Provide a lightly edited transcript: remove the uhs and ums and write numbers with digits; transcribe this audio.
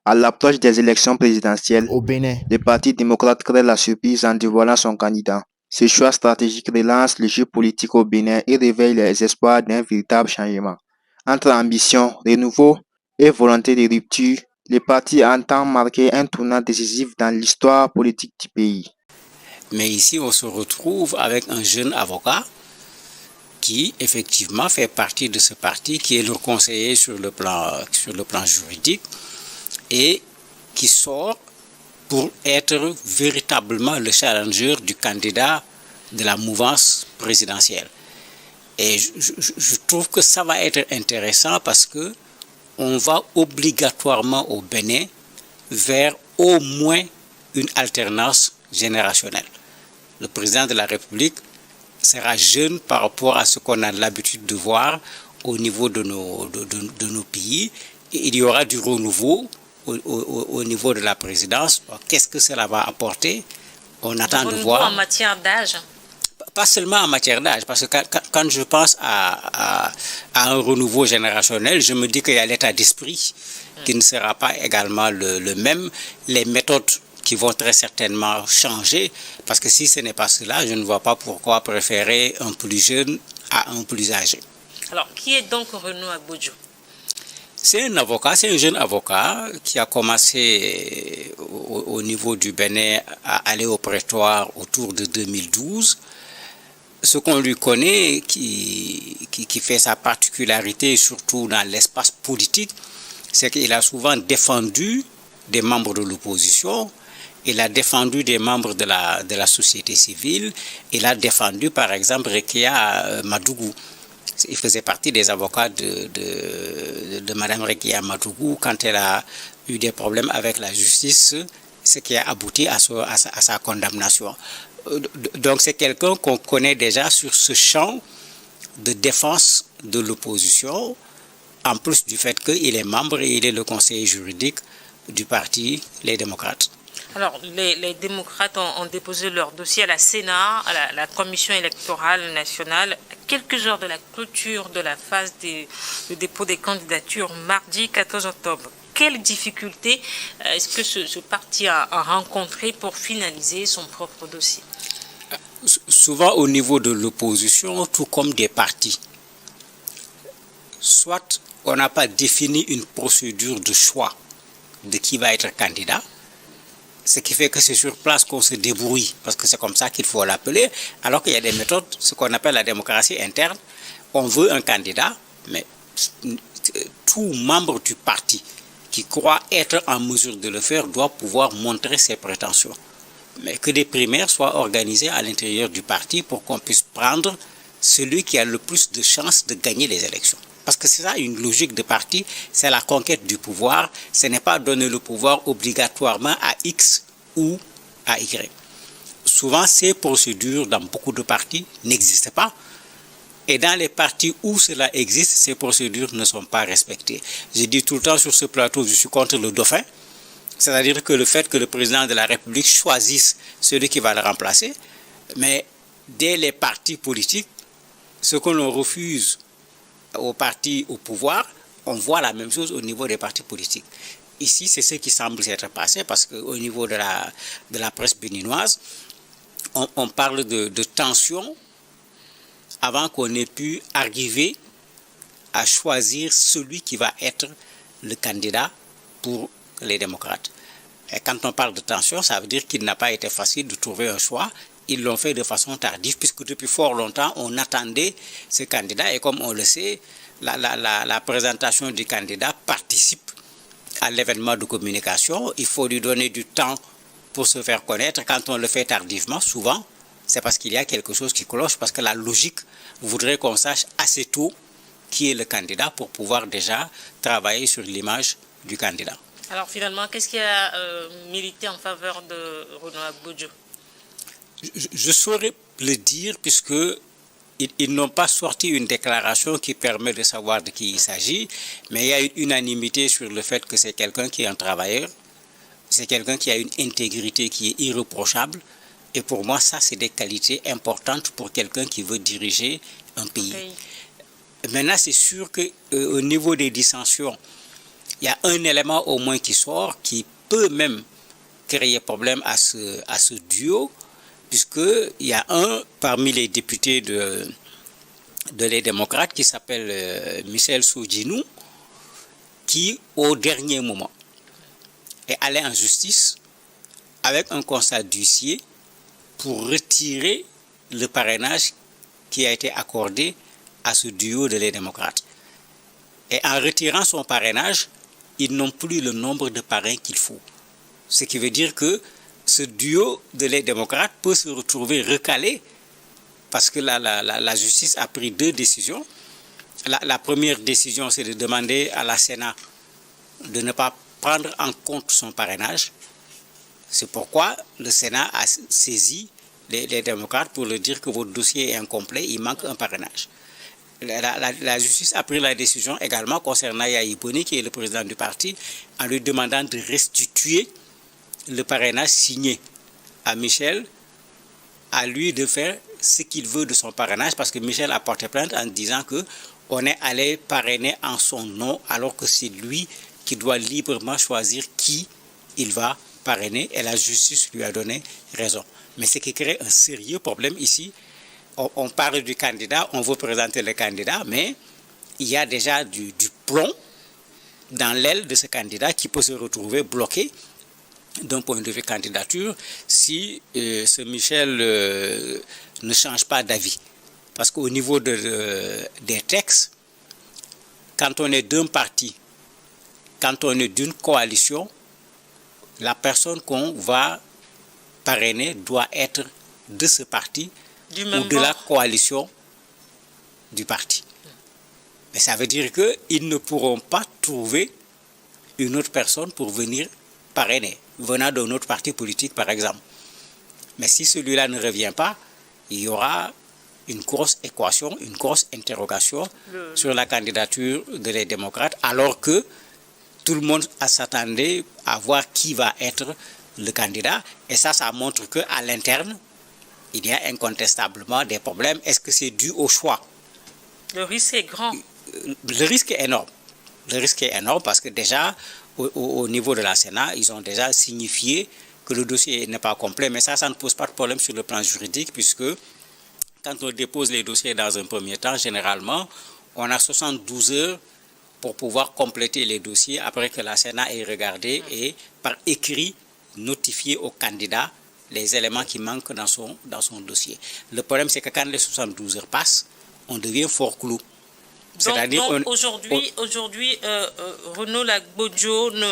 À l'approche des élections présidentielles, au Bénin. le Parti démocrate crée la surprise en dévoilant son candidat. Ce choix stratégique relance le jeu politique au Bénin et réveille les espoirs d'un véritable changement. Entre ambition, renouveau et volonté de rupture, le parti entend marquer un tournant décisif dans l'histoire politique du pays. Mais ici, on se retrouve avec un jeune avocat qui, effectivement, fait partie de ce parti, qui est le conseiller sur le plan juridique et qui sort pour être véritablement le challenger du candidat de la mouvance présidentielle. Et je trouve que ça va être intéressant parce que on va obligatoirement au Bénin vers au moins une alternance générationnelle. Le président de la République sera jeune par rapport à ce qu'on a l'habitude de voir au niveau de nos pays. Et il y aura du renouveau au niveau de la présidence. Qu'est-ce que cela va apporter? On attend de voir. En matière d'âge? Pas seulement en matière d'âge, parce que quand je pense à un renouveau générationnel, je me dis qu'il y a l'état d'esprit qui ne sera pas également le même, les méthodes qui vont très certainement changer, parce que si ce n'est pas cela, je ne vois pas pourquoi préférer un plus jeune à un plus âgé. Alors, qui est donc Renaud Agbodjo? C'est un avocat, c'est un jeune avocat qui a commencé au niveau du Bénin à aller au prétoire autour de 2012. Ce qu'on lui connaît, qui fait sa particularité, surtout dans l'espace politique, c'est qu'il a souvent défendu des membres de l'opposition, il a défendu des membres de la société civile, il a défendu par exemple Rekia Madougou. Il faisait partie des avocats de Mme Rekia Madougou quand elle a eu des problèmes avec la justice, ce qui a abouti à sa condamnation. Donc c'est quelqu'un qu'on connaît déjà sur ce champ de défense de l'opposition, en plus du fait qu'il est membre et il est le conseiller juridique du parti Les Démocrates. Alors, les démocrates ont déposé leur dossier à la Sénat, à la Commission électorale nationale, à quelques heures de la clôture de la phase de dépôt des candidatures, mardi 14 octobre. Quelles difficultés est-ce que ce parti a rencontré pour finaliser son propre dossier? Souvent au niveau de l'opposition, tout comme des partis, soit on n'a pas défini une procédure de choix de qui va être candidat, ce qui fait que c'est sur place qu'on se débrouille, parce que c'est comme ça qu'il faut l'appeler, alors qu'il y a des méthodes, ce qu'on appelle la démocratie interne. On veut un candidat, mais tout membre du parti qui croit être en mesure de le faire doit pouvoir montrer ses prétentions. Mais que des primaires soient organisées à l'intérieur du parti pour qu'on puisse prendre celui qui a le plus de chances de gagner les élections. Parce que c'est ça une logique de parti, c'est la conquête du pouvoir, ce n'est pas donner le pouvoir obligatoirement à X ou à Y. Souvent, ces procédures dans beaucoup de partis n'existent pas. Et dans les partis où cela existe, ces procédures ne sont pas respectées. Je dis tout le temps sur ce plateau, je suis contre le dauphin. C'est-à-dire que le fait que le président de la République choisisse celui qui va le remplacer, mais dès les partis politiques, ce que l'on refuse aux partis au pouvoir, on voit la même chose au niveau des partis politiques. Ici, c'est ce qui semble s'être passé parce qu'au niveau de la presse béninoise, on parle de tension avant qu'on ait pu arriver à choisir celui qui va être le candidat pour les démocrates. Et quand on parle de tension, ça veut dire qu'il n'a pas été facile de trouver un choix. Ils l'ont fait de façon tardive, puisque depuis fort longtemps, on attendait ce candidat. Et comme on le sait, la présentation du candidat participe à l'événement de communication. Il faut lui donner du temps pour se faire connaître. Quand on le fait tardivement, souvent, c'est parce qu'il y a quelque chose qui cloche, parce que la logique voudrait qu'on sache assez tôt qui est le candidat pour pouvoir déjà travailler sur l'image du candidat. Alors finalement, qu'est-ce qui a milité en faveur de Renaud Agbodjo? Je saurais le dire puisque ils n'ont pas sorti une déclaration qui permet de savoir de qui il s'agit, mais il y a une unanimité sur le fait que c'est quelqu'un qui est un travailleur, c'est quelqu'un qui a une intégrité qui est irréprochable, et pour moi ça c'est des qualités importantes pour quelqu'un qui veut diriger un pays. Okay. Maintenant c'est sûr qu'au niveau des dissensions, il y a un élément au moins qui sort, qui peut même créer problème à ce duo, puisqu'il y a un parmi les députés de les démocrates qui s'appelle Michel Soudjinou, qui au dernier moment est allé en justice avec un constat d'huissier pour retirer le parrainage qui a été accordé à ce duo de les démocrates. Et en retirant son parrainage, ils n'ont plus le nombre de parrains qu'il faut. Ce qui veut dire que ce duo de les démocrates peut se retrouver recalé parce que la justice a pris deux décisions. La première décision, c'est de demander à la Sénat de ne pas prendre en compte son parrainage. C'est pourquoi le Sénat a saisi les démocrates pour leur dire que votre dossier est incomplet, il manque un parrainage. La justice a pris la décision également concernant Yahi Boni, qui est le président du parti, en lui demandant de restituer le parrainage signé à Michel, à lui de faire ce qu'il veut de son parrainage, parce que Michel a porté plainte en disant qu'on est allé parrainer en son nom, alors que c'est lui qui doit librement choisir qui il va parrainer, et la justice lui a donné raison. Mais ce qui crée un sérieux problème ici, on parle du candidat, on veut présenter le candidat, mais il y a déjà du plomb dans l'aile de ce candidat qui peut se retrouver bloqué d'un point de vue candidature si ce Michel ne change pas d'avis. Parce qu'au niveau des textes, quand on est d'un parti, quand on est d'une coalition, la personne qu'on va parrainer doit être de ce parti ou de la coalition du parti. Mais ça veut dire qu'ils ne pourront pas trouver une autre personne pour venir parrainer, venant d'un autre parti politique par exemple. Mais si celui-là ne revient pas, il y aura une grosse équation, une grosse interrogation sur la candidature des démocrates, alors que tout le monde s'attendait à voir qui va être le candidat. Et ça montre qu'à l'interne, il y a incontestablement des problèmes. Est-ce que c'est dû au choix? Le risque est grand. Le risque est énorme. Le risque est énorme parce que déjà, au niveau de la Sénat, ils ont déjà signifié que le dossier n'est pas complet. Mais ça ne pose pas de problème sur le plan juridique, puisque quand on dépose les dossiers dans un premier temps, généralement, on a 72 heures pour pouvoir compléter les dossiers après que la Sénat ait regardé et par écrit notifier au candidat les éléments qui manquent dans son dossier. Le problème, c'est que quand les 72 heures passent, on devient fort clos. Donc aujourd'hui, Renaud Lagbojo ne